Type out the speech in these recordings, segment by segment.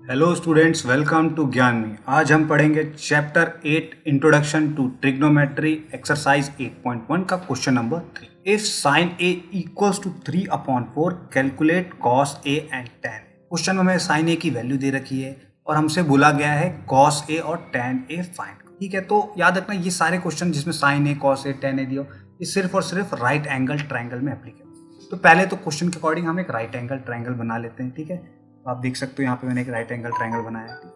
Hello students, welcome to ज्ञान में। आज हम पढ़ेंगे chapter 8 introduction to trigonometry exercise 8.1 का question number 3। If sine A equals to 3/4 calculate cos A and tan. Question में हमें साइन ए की वैल्यू दे रखी है और हमसे बोला गया है कॉस ए और टैन ए फाइंड। ठीक है, तो याद रखना ये सारे क्वेश्चन जिसमें sign A, cos A, tan A दिया ये सिर्फ और सिर्फ राइट एंगल ट्रायंगल में एप्लीकेबल। तो पहले तो क्वेश्चन के अकॉर्डिंग हम एक राइट एंगल ट्रायंगल बना लेते हैं। ठीक है, तो आप देख सकते हो यहाँ पे मैंने एक राइट एंगल ट्रायंगल बनाया है।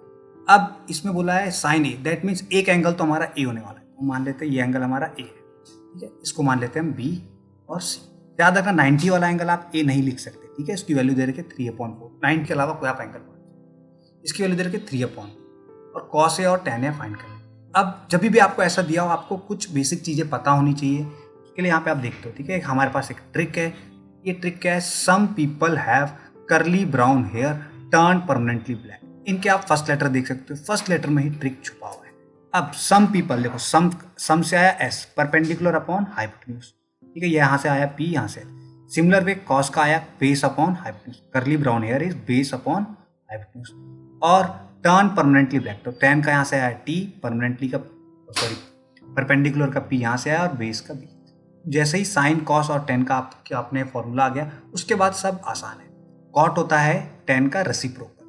अब इसमें बोला है साइन ए, दैट मीन्स एक एंगल तो हमारा ए होने वाला है। तो मान लेते हैं ये एंगल हमारा ए है। ठीक है, इसको मान लेते हैं हम बी और सी। याद रखना 90 वाला एंगल आप ए नहीं लिख सकते। ठीक है, इसकी वैल्यू दे रखी है 3/4। 90 के अलावा कोई आप एंगल मान, इसकी वैल्यू दे रखी है 3/4 और कॉस ए और टैन ए फाइंड करें। अब जब भी आपको ऐसा दिया हो, आपको कुछ बेसिक चीजें पता होनी चाहिए। उसके लिए यहाँ पे आप देखते हो। ठीक है, हमारे पास एक ट्रिक है। ये ट्रिक क्या है? Some people have curly brown hair turn permanently black. इनके आप फर्स्ट लेटर देख सकते हो, फर्स्ट लेटर में ही ट्रिक छुपा हुआ है। अब सम पीपल देखो, सम से आया एस, परपेंडिकुलर अपॉन हाइपोटेन्यूज। ठीक है, ये यहाँ से आया पी, यहाँ से। सिमिलर वे कॉस का आया base upon hypotenuse. Curly brown here is base upon hypotenuse. और टर्न परमानेंटली ब्लैक, तो टैन का यहाँ से आया टी, परमानेंटली का सॉरी परपेंडिकुलर का पी यहाँ से आया और बेस का बी। जैसे ही साइन, कॉस और टेन का आपने फॉर्मूला आ गया, उसके बाद सब आसान है। कॉट होता है टेन का रेसिप्रोकल,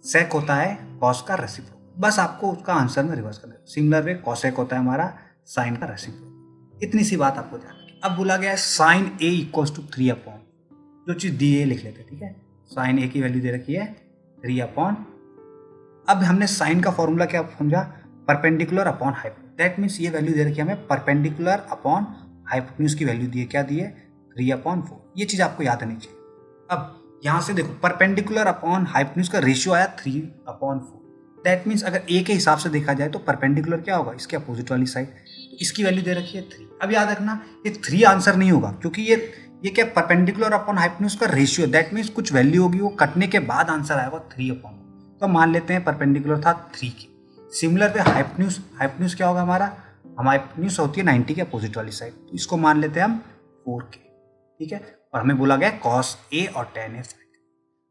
सेक होता है कॉस का रेसिप्रोकल। बस आपको उसका आंसर में रिवर्स करना है। सिमिलर वे कॉसेक होता है हमारा साइन का रेसिप्रोकल। इतनी सी बात आपको ध्यान रखनी। अब बोला गया है साइन ए इक्वल्स टू 3/, जो चीज दी है लिख लेते हैं। ठीक है, साइन ए की वैल्यू दे रखी है 3/। अब हमने साइन का फॉर्मूला क्या समझा? Perpendicular upon hypotenuse. That means ये वैल्यू दे रखी है हमें परपेंडिकुलर अपॉन हाइपोटेन्यूज की वैल्यू दी है। क्या दी है? 3/4। ये चीज आपको याद आनी चाहिए। अब यहां से देखो, परपेंडिकुलर अपॉन हाइपोटेन्यूज का रेशियो आया 3/4। दैट मीन्स अगर ए के हिसाब से देखा जाए तो परपेंडिकुलर क्या होगा? इसके अपोजिट वाली साइड। तो इसकी वैल्यू दे रखी है 3। अब याद रखना ये 3 आंसर नहीं होगा, क्योंकि ये क्या परपेंडिकुलर अपॉन हाइपोटेन्यूज का रेशियो। दैट मीन्स कुछ वैल्यू होगी, वो कटने के बाद आंसर आएगा 3/4। तो मान लेते हैं परपेंडिकुलर था 3 की। सिमिलर पे हाइपोटेन्यूज क्या होगा हमारा? हाइपोटेन्यूज होती है 90 के अपोजिट वाली साइड, तो इसको मान लेते हैं हम 4 के। ठीक है, और हमें बोला गया कॉस ए और टैन ए फाइंड।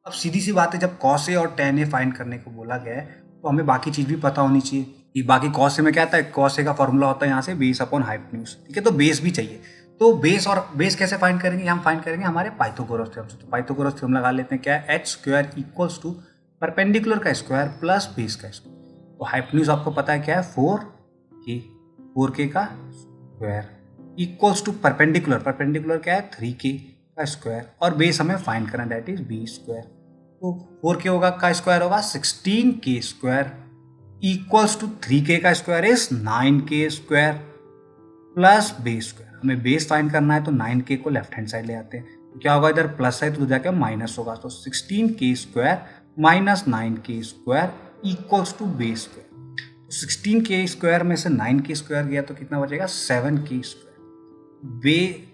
अब सीधी सी बात है, जब कॉस ए और टैन ए फाइंड करने को बोला गया है तो हमें बाकी चीज भी पता होनी चाहिए कि बाकी कॉस ए में क्या आता है। कॉस ए का फॉर्मूला होता है यहाँ से बेस अपॉन हाइपोटेन्यूज। ठीक है, तो बेस भी चाहिए। तो बेस कैसे फाइंड करेंगे? हम फाइंड करेंगे हमारे पाइथागोरस थ्योरम से। तो पाइथागोरस थ्योरम लगा लेते हैं। क्या है? H square equals to perpendicular का स्क्वायर प्लस बेस का स्क्वायर। तो हाइपोटेन्यूज आपको पता है क्या है? 4k का स्क्वायर इक्वल्स टू परपेंडिकुलर क्या है? 3k का स्क्वायर, और बेस हमें फाइंड करना, दैट इज बी स्क्वायर। तो 4k होगा का स्क्वायर होगा 16k square equals to 3k का square is 9k square plus base square. हमें बेस फाइंड करना है तो 9k को लेफ्ट हैंड साइड ले आते हैं। तो क्या होगा? इधर प्लस है तो जाकर माइनस होगा। तो 16k square minus 9k square equals to base square. तो 16k स्क्वायर में से 9k स्क्वायर गया तो कितना बचेगा? 7k square.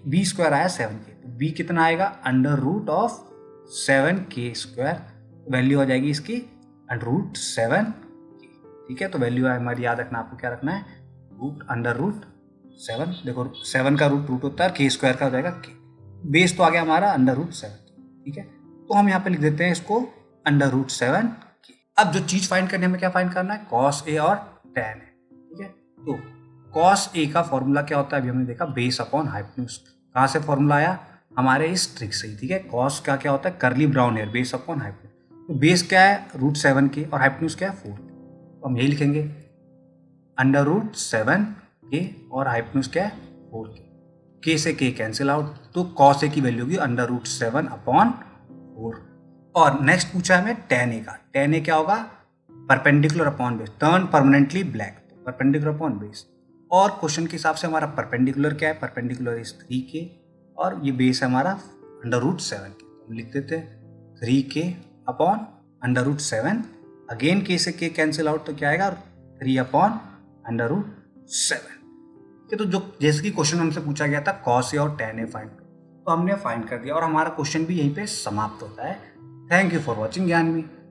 बी स्क्वायर आया 7k, तो बी कितना आएगा? Under root of 7k square. Value आ जाएगी इसकी √7k। ठीक है, तो वैल्यू है हमारी, याद रखना आपको क्या रखना है? Under root 7। देखो 7 का रूट होता है, k स्क्वायर का हो जाएगा k। बेस तो आ गया हमारा अंडर रूट 7। ठीक है, तो हम यहाँ पे लिख देते हैं इसको अंडर रूट 7k। अब जो चीज फाइंड करनी है, हमें क्या फाइंड करना है? कॉस ए और टैन ए। ठीक है, तो कॉस ए का फॉर्मूला क्या होता है? अभी हमने देखा बेस अपॉन हाइपोटेन्यूज। कहाँ से फॉर्मूला आया? हमारे इस ट्रिक से ही। ठीक है, कॉस का क्या होता है? Curly brown hair base upon hypotenuse. तो बेस क्या है? √7k और हाइपोटेन्यूज क्या है? 4। तो हम यही लिखेंगे अंडर रूट 7k और हाइपोटेन्यूज क्या है? 4k। k से k कैंसिल आउट, तो कॉस ए की वैल्यू होगी अंडर रूट 7/4। और नेक्स्ट पूछा है हमें टैन ए का। टैन ए क्या होगा? Perpendicular upon base, turn permanently black, तो परपेंडिकुलर अपॉन बेस। और क्वेश्चन के हिसाब से हमारा परपेंडिकुलर क्या है? परपेंडिकुलर इज 3k और ये बेस है हमारा अंडर रूट 7k। तो हम लिख देते हैं 3k upon under root 7। Again k से k कैंसिल आउट, तो क्या आएगा? 3 अपॉन अंडर रूट 7। तो जो जैसे कि क्वेश्चन हमसे पूछा गया था कॉस ए और टैन ए फाइंड, तो हमने फाइंड कर दिया और हमारा क्वेश्चन भी यहीं पे समाप्त होता है। थैंक यू फॉर वॉचिंग ज्ञान में।